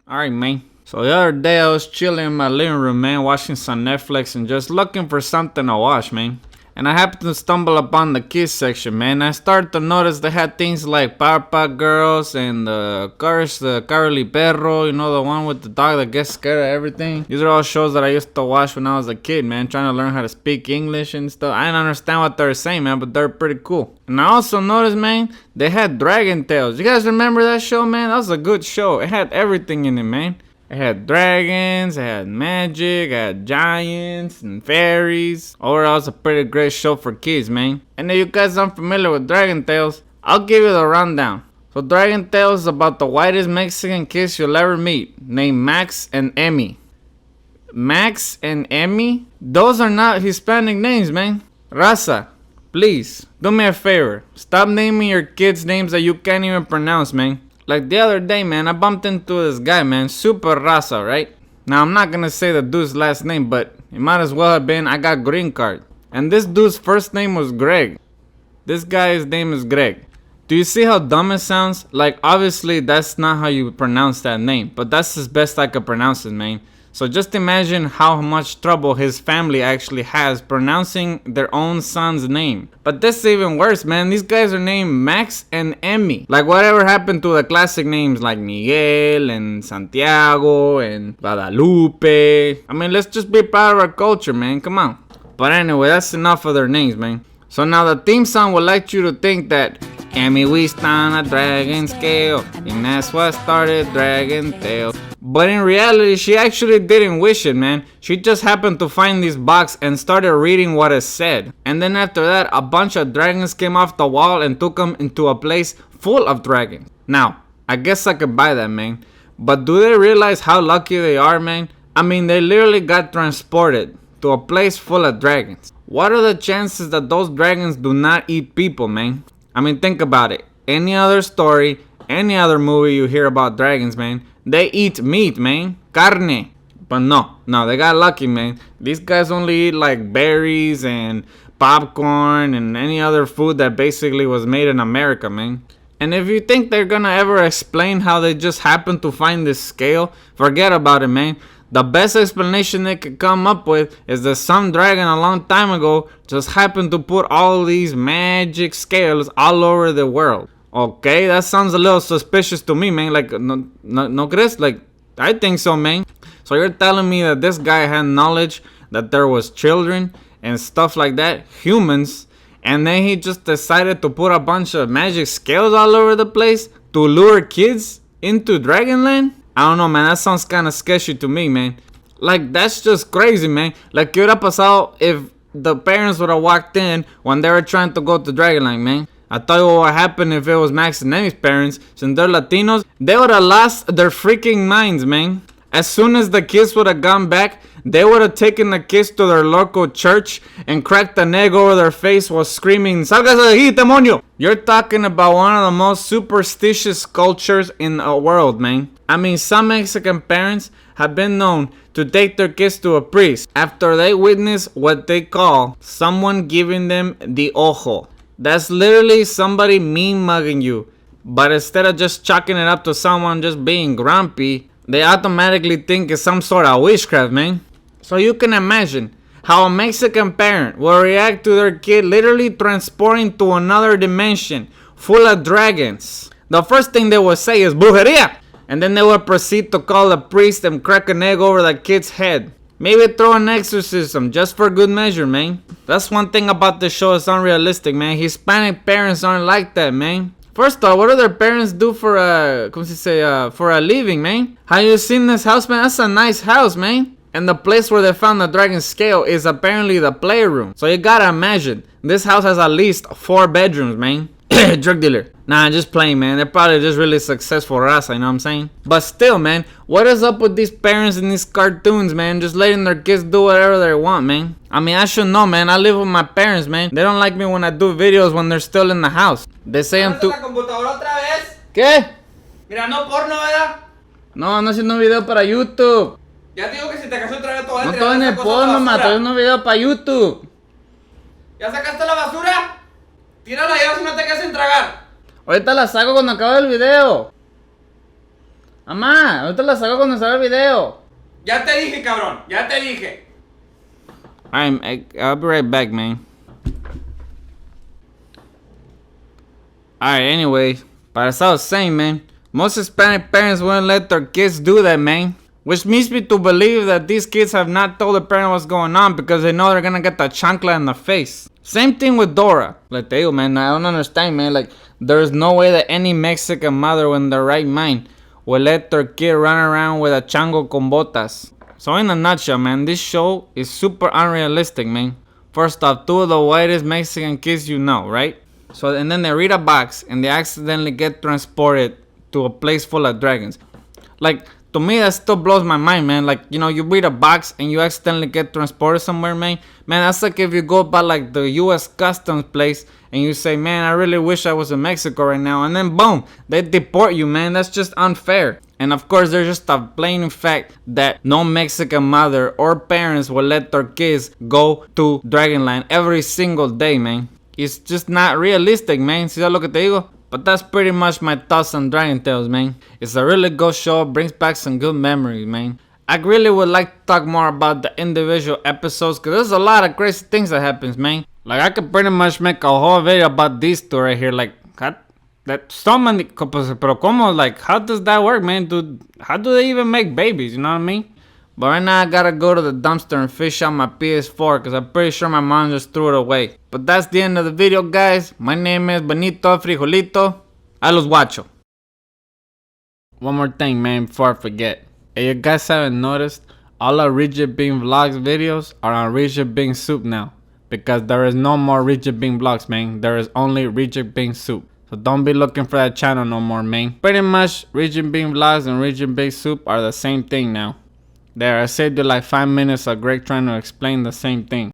Alright, man. So the other day I was chilling in my living room, man, watching some Netflix and just looking for something to watch, man. And I happened to stumble upon the kids section, man. I started to notice they had things like Powerpuff Girls and the Carly Perro, you know, the one with the dog that gets scared of everything. These are all shows that I used to watch when I was a kid, man, trying to learn how to speak English and stuff. I didn't understand what they're saying, man, but they're pretty cool. And I also noticed, man, they had Dragon Tales. You guys remember that show, man? That was a good show. It had everything in it, man. It had dragons, it had magic, it had giants and fairies. Overall, it's a pretty great show for kids, man. And if you guys aren't familiar with Dragon Tales, I'll give you the rundown. So Dragon Tales is about the whitest Mexican kids you'll ever meet, named Max and Emmy. Max and Emmy? Those are not Hispanic names, man. Raza, please, do me a favor. Stop naming your kids names that you can't even pronounce, man. Like the other day, man, I bumped into this guy, man, Super Raza, right? Now, I'm not gonna say the dude's last name, but it might as well have been I got green card. And this dude's first name was Greg. This guy's name is Greg. Do you see how dumb it sounds? Like, obviously, that's not how you pronounce that name, but that's as best I could pronounce it, man. So just imagine how much trouble his family actually has pronouncing their own son's name. But this is even worse, man. These guys are named Max and Emmy. Like, whatever happened to the classic names like Miguel and Santiago and Guadalupe? I mean, let's just be proud of our culture, man. Come on. But anyway, that's enough of their names, man. So now the theme song would like you to think that Emmy wished on a dragon scale, and that's what started Dragon Tales. But in reality, she actually didn't wish it, man. She just happened to find this box and started reading what it said. And then after that, a bunch of dragons came off the wall and took them into a place full of dragons. Now, I guess I could buy that, man. But do they realize how lucky they are, man? I mean, they literally got transported to a place full of dragons. What are the chances that those dragons do not eat people, man? I mean, think about it. Any other story, any other movie you hear about dragons, man, they eat meat, man. Carne. But no, they got lucky, man. These guys only eat like berries and popcorn and any other food that basically was made in America, man. And if you think they're gonna ever explain how they just happened to find this scale, forget about it, man. The best explanation they could come up with is that some dragon a long time ago just happened to put all these magic scales all over the world. Okay, that sounds a little suspicious to me, man. Like, no crees? Like, I think so, man. So you're telling me that this guy had knowledge that there was children and stuff like that, humans, and then he just decided to put a bunch of magic scales all over the place to lure kids into Dragonland? I don't know, man. That sounds kind of sketchy to me, man. Like, that's just crazy, man. Like, ¿qué hubiera pasado if the parents would have walked in when they were trying to go to Dragonland, man? I thought what would happen if it was Max and Emmy's parents. Since they're Latinos, they would have lost their freaking minds, man. As soon as the kids would have gone back, they would have taken the kids to their local church and cracked an egg over their face while screaming, "Sálgase de aquí, demonio!" You're talking about one of the most superstitious cultures in the world, man. I mean, some Mexican parents have been known to take their kids to a priest after they witness what they call someone giving them the ojo. That's literally somebody mean mugging you. But instead of just chalking it up to someone just being grumpy, they automatically think it's some sort of witchcraft, man. So you can imagine how a Mexican parent will react to their kid literally transporting to another dimension full of dragons. The first thing they will say is brujeria. And then they will proceed to call a priest and crack an egg over the kid's head. Maybe throw an exorcism just for good measure, man. That's one thing about this show, it's unrealistic, man. Hispanic parents aren't like that, man. First off, what do their parents do for a living, man? Have you seen this house, man? That's a nice house, man. And the place where they found the dragon scale is apparently the playroom. So you gotta imagine, this house has at least 4 bedrooms, man. Drug dealer. Nah, I'm just playing, man. They're probably just really successful raza, you know what I'm saying? But still, man, what is up with these parents in these cartoons, man? Just letting their kids do whatever they want, man. I mean, I should know, man. I live with my parents, man. They don't like me when I do videos when they're still in the house. They say I'm too... ¿Qué? Mirando porno, ¿verdad? No, no haciendo un video para YouTube. Ya te digo que si te acaso otra vez te voy a No tirar estoy en esa el cosa a porno, la ma. basura. Estoy en un video para YouTube. ¿Ya sacaste la basura? Tírala ya si no te quedas sin tragar. Ahorita la saco cuando acabe el video. Mamá, ahorita la saco cuando salga el video. Ya te dije, cabrón, ya te dije. I'll be right back, man. Alright, anyway, but as I was saying, man, most Hispanic parents wouldn't let their kids do that, man. Which leads me to believe that these kids have not told the parent what's going on because they know they're gonna get the chancla in the face. Same thing with Dora. Like, te digo, man, I don't understand, man. Like, there's no way that any Mexican mother in their right mind will let their kid run around with a chango con botas. So in a nutshell, man, this show is super unrealistic, man. First off, two of the whitest Mexican kids you know, right? So, and then they read a box and they accidentally get transported to a place full of dragons. Like, to me, that still blows my mind, man. Like, you know, you read a box and you accidentally get transported somewhere, man. Man, that's like if you go by like the U.S. Customs place and you say, man, I really wish I was in Mexico right now. And then boom, they deport you, man. That's just unfair. And of course, there's just a plain fact that no Mexican mother or parents will let their kids go to Dragonland every single day, man. It's just not realistic, man. ¿Sí sabes lo que te digo? But that's pretty much my thoughts on Dragon Tales, man. It's a really good show, brings back some good memories, man. I really would like to talk more about the individual episodes, cause there's a lot of crazy things that happens, man. Like, I could pretty much make a whole video about these two right here, like, that so many, pero como, like, how does that work, man? Dude, how do they even make babies, you know what I mean? But right now I gotta go to the dumpster and fish out my PS4 because I'm pretty sure my mom just threw it away. But that's the end of the video, guys. My name is Benito Frijolito. I los guacho. One more thing, man, before I forget. If you guys haven't noticed, all our Rigid Bean Vlogs videos are on Rigid Bean Soup now. Because there is no more Rigid Bean Vlogs, man. There is only Rigid Bean Soup. So don't be looking for that channel no more, man. Pretty much, Rigid Bean Vlogs and Rigid Bean Soup are the same thing now. There, I saved you like 5 minutes of Greg trying to explain the same thing.